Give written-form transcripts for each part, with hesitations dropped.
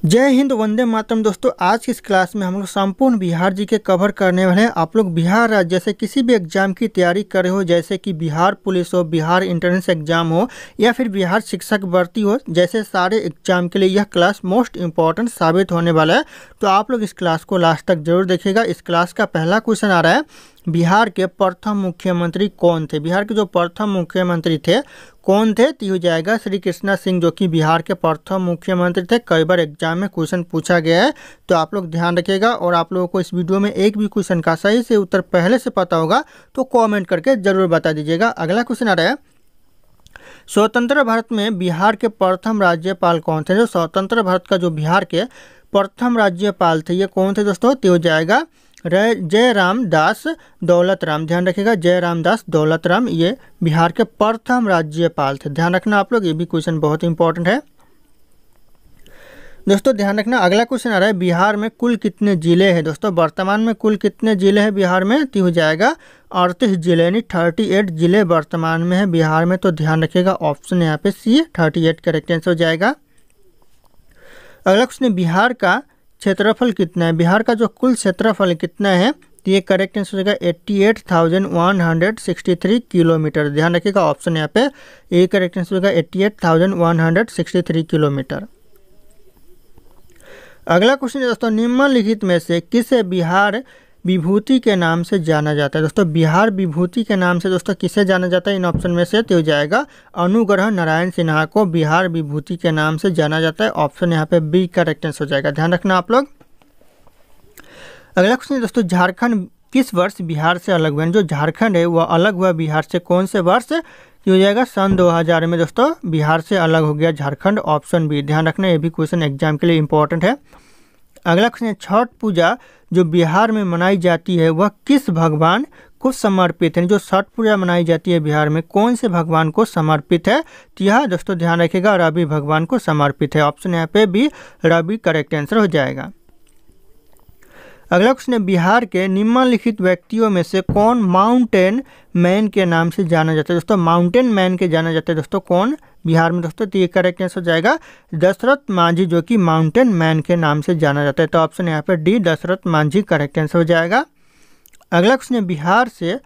जय हिंद, वंदे मातरम। दोस्तों, आज की इस क्लास में हम लोग संपूर्ण बिहार जी के कवर करने वाले हैं। आप लोग बिहार राज्य से किसी भी एग्जाम की तैयारी कर रहे हो, जैसे कि बिहार पुलिस हो, बिहार एंट्रेंस एग्जाम हो या फिर बिहार शिक्षक भर्ती हो, जैसे सारे एग्जाम के लिए यह क्लास मोस्ट इंपॉर्टेंट साबित होने वाला है। तो आप लोग इस क्लास को लास्ट तक जरूर देखिएगा। इस क्लास का पहला क्वेश्चन आ रहा है, बिहार के प्रथम मुख्यमंत्री कौन थे? बिहार के जो प्रथम मुख्यमंत्री थे कौन थे? तो हो जाएगा श्री कृष्णा सिंह, जो कि बिहार के प्रथम मुख्यमंत्री थे। कई बार एग्जाम में क्वेश्चन पूछा गया है, तो आप लोग ध्यान रखिएगा। और आप लोगों को इस वीडियो में एक भी क्वेश्चन का सही से उत्तर पहले से पता होगा तो कमेंट करके जरूर बता दीजिएगा। अगला क्वेश्चन आ रहा है, स्वतंत्र भारत में बिहार के प्रथम राज्यपाल कौन थे? जो स्वतंत्र भारत का जो बिहार के प्रथम राज्यपाल थे, ये कौन थे दोस्तों? तो हो जाएगा जयराम दास दौलत राम। ध्यान रखिएगा, जयराम दास दौलत राम ये बिहार के प्रथम राज्यपाल थे। ध्यान रखना आप लोग, ये भी क्वेश्चन बहुत इंपॉर्टेंट है दोस्तों। ध्यान रखना। अगला क्वेश्चन आ रहा है, बिहार में कुल कितने जिले हैं? दोस्तों, वर्तमान में कुल कितने जिले हैं बिहार में? तो हो जाएगा 38 जिले, यानी 38 जिले वर्तमान में है बिहार में। तो ध्यान रखिएगा, ऑप्शन यहाँ पे सी 38 करेक्ट आंसर हो जाएगा। अगला क्वेश्चन, बिहार का क्षेत्रफल कितना है? बिहार का जो कुल क्षेत्रफल कितना है? तो ये करेक्ट आंसर हो जाएगा 88,163 किलोमीटर। ध्यान रखिएगा, ऑप्शन यहाँ पे ये करेक्ट आंसर होगा 88,163 किलोमीटर। अगला क्वेश्चन है दोस्तों, निम्नलिखित में से किसे बिहार विभूति के नाम से जाना जाता है? दोस्तों, बिहार विभूति के नाम से दोस्तों किसे जाना जाता है इन ऑप्शन में से? तो हो जाएगा अनुग्रह नारायण सिन्हा को बिहार विभूति के नाम से जाना जाता है। ऑप्शन यहाँ पे बी करेक्ट आंसर हो जाएगा। ध्यान रखना आप लोग। अगला क्वेश्चन दोस्तों, झारखंड किस वर्ष बिहार से अलग हुआ? जो झारखंड है वह अलग हुआ बिहार से कौन से वर्ष? हो जाएगा सन 2000 में दोस्तों बिहार से अलग हो गया झारखंड। Option B. ध्यान रखना, ये भी क्वेश्चन एग्जाम के लिए इंपॉर्टेंट है। अगला क्वेश्चन है, छठ पूजा जो बिहार में मनाई जाती है वह किस भगवान को समर्पित है? जो छठ पूजा मनाई जाती है बिहार में कौन से भगवान को समर्पित है? तो यह दोस्तों ध्यान रखिएगा रवि भगवान को समर्पित है। ऑप्शन यहाँ पे भी रवि करेक्ट आंसर हो जाएगा। अगला क्वेश्चन है, बिहार के निम्नलिखित व्यक्तियों में से कौन माउंटेन मैन के नाम से जाना जाता है? दोस्तों, माउंटेन मैन के जाना जाता है दोस्तों कौन बिहार में? दोस्तों, तो ये करेक्ट आंसर हो जाएगा दशरथ मांझी, जो कि माउंटेन मैन के नाम से जाना जाता है। तो ऑप्शन यहाँ पे D Dashrath Manjhi correct answer हो जाएगा। अगला क्वेश्चन है, बिहार से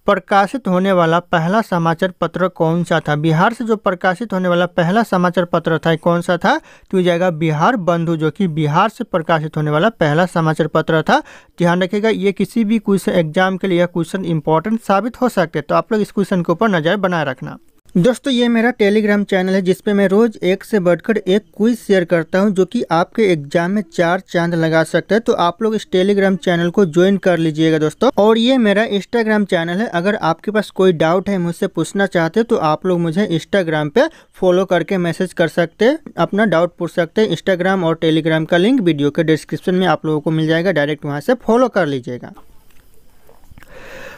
प्रकाशित होने वाला पहला समाचार पत्र कौन सा था? बिहार से जो प्रकाशित होने वाला पहला समाचार पत्र था कौन सा था? तो हो जाएगा बिहार बंधु, जो कि बिहार से प्रकाशित होने वाला पहला समाचार पत्र था। ध्यान रखिएगा, ये किसी भी क्वेश्चन एग्जाम के लिए यह क्वेश्चन इंपॉर्टेंट साबित हो सकते हैं। तो आप लोग इस क्वेश्चन के ऊपर नजर बनाए रखना। दोस्तों, ये मेरा टेलीग्राम चैनल है जिसपे मैं रोज एक से बढ़कर एक क्विज शेयर करता हूं, जो कि आपके एग्जाम में 4 चांद लगा सकता है। तो आप लोग इस टेलीग्राम चैनल को ज्वाइन कर लीजिएगा दोस्तों। और ये मेरा इंस्टाग्राम चैनल है, अगर आपके पास कोई डाउट है मुझसे पूछना चाहते हैं तो आप लोग मुझे इंस्टाग्राम पे फॉलो करके मैसेज कर सकते हैं, अपना डाउट पूछ सकते हैं। इंस्टाग्राम और टेलीग्राम का लिंक वीडियो के डिस्क्रिप्शन में आप लोगों को मिल जाएगा, डायरेक्ट वहाँ से फॉलो कर लीजिएगा।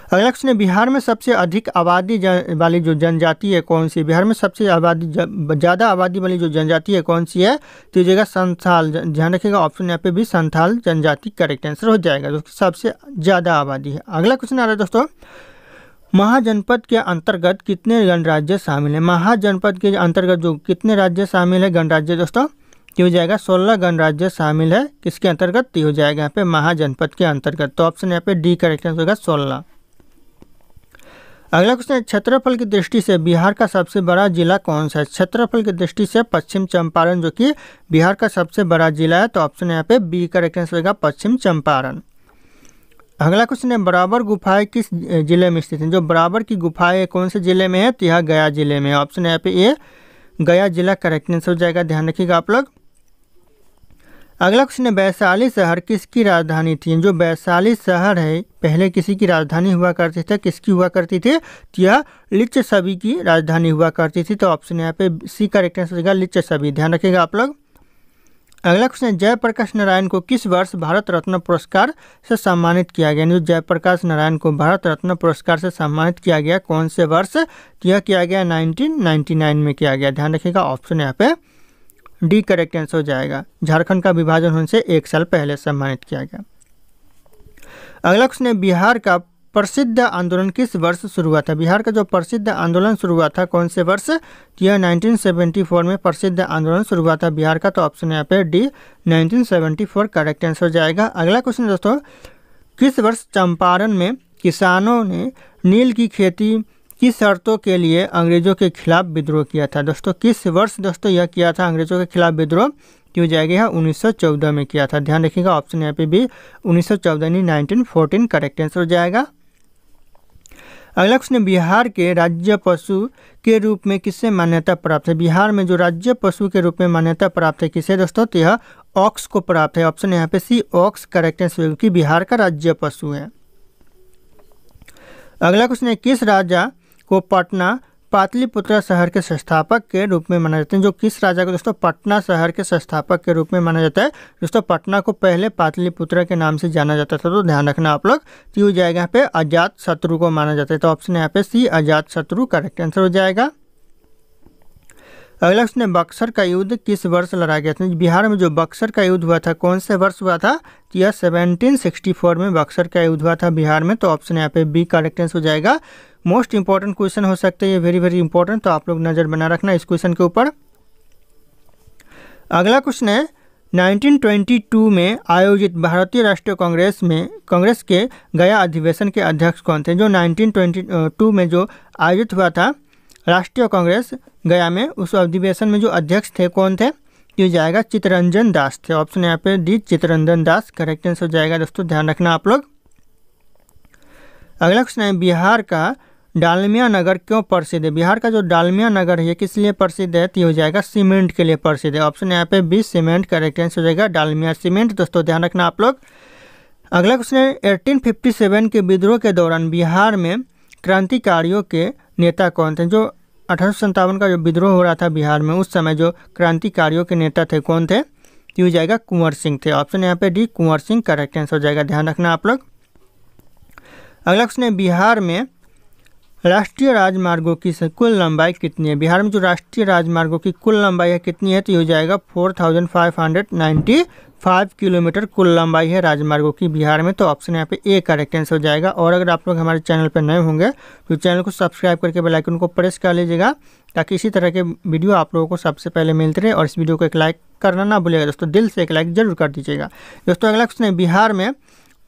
अगला क्वेश्चन है, बिहार में सबसे अधिक आबादी वाली जो जनजाति है कौन सी? बिहार में सबसे ज़्यादा आबादी वाली जो जनजाति है कौन सी है? तो ये जगह संथाल। ध्यान रखिएगा, ऑप्शन यहाँ पे भी संथाल जनजाति करेक्ट आंसर हो जाएगा, जो सबसे ज़्यादा आबादी है। अगला क्वेश्चन आ रहा है दोस्तों, महाजनपद के अंतर्गत कितने गणराज्य शामिल है? महाजनपद के अंतर्गत जो कितने राज्य शामिल है गणराज्य दोस्तों? तो हो जाएगा 16 गणराज्य शामिल है। किसके अंतर्गत? तो हो जाएगा यहाँ पे महाजनपद के अंतर्गत। तो ऑप्शन यहाँ पे डी करेक्ट आंसर होगा 16। अगला क्वेश्चन है, क्षेत्रफल की दृष्टि से बिहार का सबसे बड़ा जिला कौन सा है? क्षेत्रफल की दृष्टि से पश्चिम चंपारण, जो कि बिहार का सबसे बड़ा जिला है। तो ऑप्शन यहाँ पे बी करेक्ट आंसर होगा पश्चिम चंपारण। अगला क्वेश्चन है, बराबर गुफाएं किस जिले में स्थित हैं? जो बराबर की गुफाएं कौन से जिले में है? तो यह गया जिले में। ऑप्शन यहाँ पे ए गया जिला करेक्ट आंसर हो जाएगा। ध्यान रखिएगा आप लोग। अगला क्वेश्चन है, वैशाली शहर किसकी राजधानी थी? जो वैशाली शहर है पहले किसी की राजधानी हुआ करती थी, किसकी हुआ करती थी? तो यह लिच्छवी की राजधानी हुआ करती थी। तो ऑप्शन यहाँ पे सी करेक्ट आंसर होगा लिच्छवी। ध्यान रखिएगा आप लोग। अगला क्वेश्चन है, जयप्रकाश नारायण को किस वर्ष भारत रत्न पुरस्कार से सम्मानित किया गया? जो जयप्रकाश नारायण को भारत रत्न पुरस्कार से सम्मानित किया गया कौन से वर्ष? तो यह किया गया 1999 में किया गया। ध्यान रखिएगा, ऑप्शन यहाँ पे डी करेक्ट आंसर हो जाएगा। झारखंड का विभाजन होने से 1 साल पहले सम्मानित किया गया। अगला क्वेश्चन है, बिहार का प्रसिद्ध आंदोलन किस वर्ष शुरू हुआ था? बिहार का जो प्रसिद्ध आंदोलन शुरू हुआ था कौन से वर्ष? तो यह 1974 में प्रसिद्ध आंदोलन शुरू हुआ था बिहार का। तो ऑप्शन यहाँ पे डी 1974 करेक्ट आंसर हो जाएगा। अगला क्वेश्चन दोस्तों, किस वर्ष चंपारण में किसानों ने नील की खेती की शर्तों के लिए अंग्रेजों के खिलाफ विद्रोह किया था? दोस्तों किस वर्ष दोस्तों यह किया था अंग्रेजों के खिलाफ विद्रोह? क्यों जाएगा यह 1914 में किया था। ध्यान रखिएगा ऑप्शन यहाँ पे भी 1914 नहीं 1914 करेक्ट आंसर हो जाएगा। अगला क्वेश्चन, बिहार के राज्य पशु के रूप में किससे मान्यता प्राप्त है? बिहार में जो राज्य पशु के रूप में मान्यता प्राप्त है किसे दोस्तों? तो यह ऑक्स को प्राप्त है। ऑप्शन यहाँ पे सी ऑक्स करेक्ट आंसर क्योंकि बिहार का राज्य पशु है। अगला क्वेश्चन है, किस राजा को पटना पाटलिपुत्र शहर के संस्थापक के रूप में माना जाता है? जो किस राजा को दोस्तों पटना शहर के संस्थापक के रूप में माना जाता है? दोस्तों पटना को पहले पाटलिपुत्र के नाम से जाना जाता था, तो ध्यान रखना आप लोग। तो हो जाएगा यहाँ पे अजात शत्रु को माना जाता है। तो ऑप्शन यहाँ पे सी अजात शत्रु करेक्ट आंसर हो जाएगा। अगला क्वेश्चन है, बक्सर का युद्ध किस वर्ष लड़ा गया था? बिहार में जो बक्सर का युद्ध हुआ था कौन से वर्ष हुआ था? तो यह 1764 में बक्सर का युद्ध हुआ था बिहार में। तो ऑप्शन यहाँ पे बी करेक्ट आंसर हो जाएगा। मोस्ट इंपॉर्टेंट क्वेश्चन हो सकते हैं, ये वेरी वेरी इंपॉर्टेंट, तो आप लोग नज़र बना रखना इस क्वेश्चन के ऊपर। अगला क्वेश्चन है, 1922 में आयोजित भारतीय राष्ट्रीय कांग्रेस के गया अधिवेशन के अध्यक्ष कौन थे? जो 1922 में जो आयोजित हुआ था राष्ट्रीय कांग्रेस गया में, उस अधिवेशन में जो अध्यक्ष थे कौन थे? ये जाएगा चित्तरंजन दास थे। ऑप्शन यहाँ पे D Chittaranjan Das correct answer हो जाएगा दोस्तों, ध्यान रखना आप लोग। अगला क्वेश्चन है, बिहार का डालमिया नगर क्यों प्रसिद्ध है? बिहार का जो डालमिया नगर है किस लिए प्रसिद्ध है? तो ये हो जाएगा सीमेंट के लिए प्रसिद्ध है। ऑप्शन यहाँ पे बी सीमेंट करेक्ट आंसर हो जाएगा, डालमिया सीमेंट। दोस्तों ध्यान रखना आप लोग। अगला क्वेश्चन है, 1857 के विद्रोह के दौरान बिहार में क्रांतिकारियों के नेता कौन थे? जो 1857 का जो विद्रोह हो रहा था बिहार में, उस समय जो क्रांतिकारियों के नेता थे कौन थे? तो हो जाएगा कुंवर सिंह थे। ऑप्शन यहाँ पे D Kunwar Singh correct answer हो जाएगा, ध्यान रखना आप लोग। अगला क्वेश्चन है, बिहार में राष्ट्रीय राजमार्गों की कुल लंबाई कितनी है? बिहार में जो राष्ट्रीय राजमार्गों की कुल लंबाई है कितनी है? तो ये हो जाएगा 4595 किलोमीटर कुल लंबाई है राजमार्गों की बिहार में। तो ऑप्शन यहाँ पे ए करेक्ट आंसर हो जाएगा। और अगर आप लोग हमारे चैनल पर नए होंगे तो चैनल को सब्सक्राइब करके बेल आइकन को प्रेस कर लीजिएगा, ताकि इसी तरह के वीडियो आप लोगों को सबसे पहले मिलते रहे। और इस वीडियो को एक लाइक करना ना भूलिएगा दोस्तों, दिल से एक लाइक जरूर कर दीजिएगा दोस्तों। अगला क्वेश्चन है, बिहार में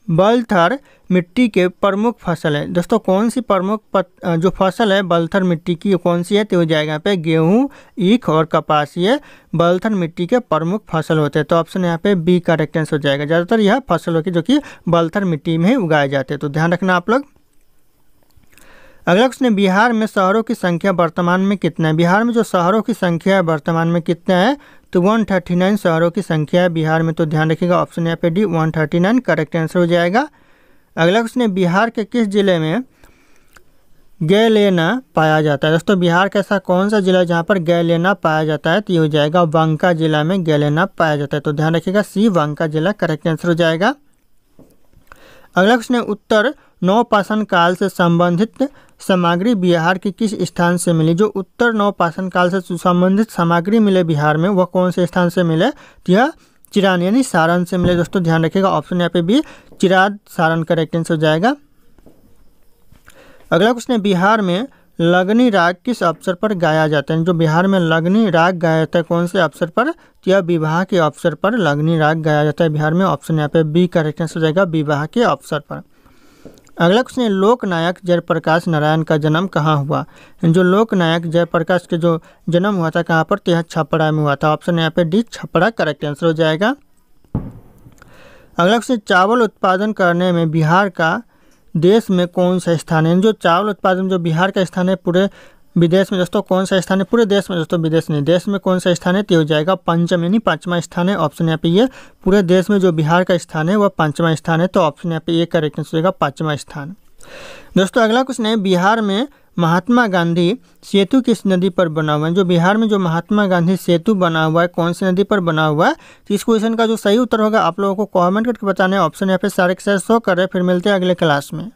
बलथर मिट्टी के प्रमुख फसल है? दोस्तों कौन सी प्रमुख जो फसल है बलथर मिट्टी की कौन सी है? तो हो जाएगा यहाँ पे गेहूँ, ईख और कपास, ये बलथर मिट्टी के प्रमुख फसल होते हैं। तो ऑप्शन यहाँ पे बी करेक्ट आंसर हो जाएगा। ज़्यादातर यह फसल होती है जो कि बलथर मिट्टी में ही उगाए जाते हैं, तो ध्यान रखना आप लोग। अगला क्वेश्चन है, बिहार में शहरों की संख्या वर्तमान में कितना है? बिहार में जो शहरों की संख्या है वर्तमान में कितना है? तो 139 शहरों की संख्या है बिहार में। तो ध्यान रखिएगा ऑप्शन यहाँ पे डी 139 करेक्ट आंसर हो जाएगा। अगला क्वेश्चन है, बिहार के किस जिले में गैलेना पाया जाता है? दोस्तों बिहार का ऐसा कौन सा जिला है जहाँ पर गैलेना पाया जाता है? तो ये हो जाएगा बांका जिला में गैलेना पाया जाता है। तो ध्यान रखिएगा सी बांका जिला करेक्ट आंसर हो जाएगा। अगला क्वेश्चन है, उत्तर नवपाषाण काल से संबंधित सामग्री बिहार के किस स्थान से मिली? जो उत्तर नवपाषाण काल से संबंधित सामग्री मिले बिहार में, वह कौन से स्थान से मिले? तो यह चिरान यानी सारण से मिले। दोस्तों ध्यान रखिएगा ऑप्शन यहाँ पे भी चिराद सारण करेक्ट आंसर हो जाएगा। अगला क्वेश्चन है, बिहार में लगनी राग किस अवसर पर गाया जाता है? जो बिहार में लगनी राग गाया जाता है कौन से अवसर पर? तो यह विवाह के अवसर पर लगनी राग गाया जाता है बिहार में। ऑप्शन यहाँ पे बी करेक्ट आंसर हो जाएगा, विवाह के अवसर पर। अगला क्वेश्चन है, लोकनायक जयप्रकाश नारायण का जन्म कहाँ हुआ? जो लोकनायक जयप्रकाश के जो जन्म हुआ था कहाँ पर? तो यह छपरा में हुआ था। ऑप्शन यहाँ पे डी छपरा करेक्ट आंसर हो जाएगा। अगला क्वेश्चन, चावल उत्पादन करने में बिहार का देश में कौन सा स्थान है? जो चावल उत्पादन जो बिहार का स्थान है पूरे विदेश में दोस्तों कौन सा स्थान है? पूरे देश में दोस्तों, विदेश नहीं, देश में कौन सा स्थान है? तो हो जाएगा पंचम यानी 5वां स्थान है। ऑप्शन यहाँ पे ये पूरे देश में जो बिहार का स्थान है वह 5वां स्थान है। तो ऑप्शन यहाँ पे ये करेक्ट आंसर हो जाएगा 5वां स्थान। दोस्तों अगला क्वेश्चन है, बिहार में महात्मा गांधी सेतु किस नदी पर बना हुआ है? जो बिहार में जो महात्मा गांधी सेतु बना हुआ है कौन सी नदी पर बना हुआ है? तो इस क्वेश्चन का जो सही उत्तर होगा आप लोगों को कमेंट करके बताना है। ऑप्शन यहाँ पे सारे के सारे शो कर रहे हैं। फिर मिलते हैं अगले क्लास में।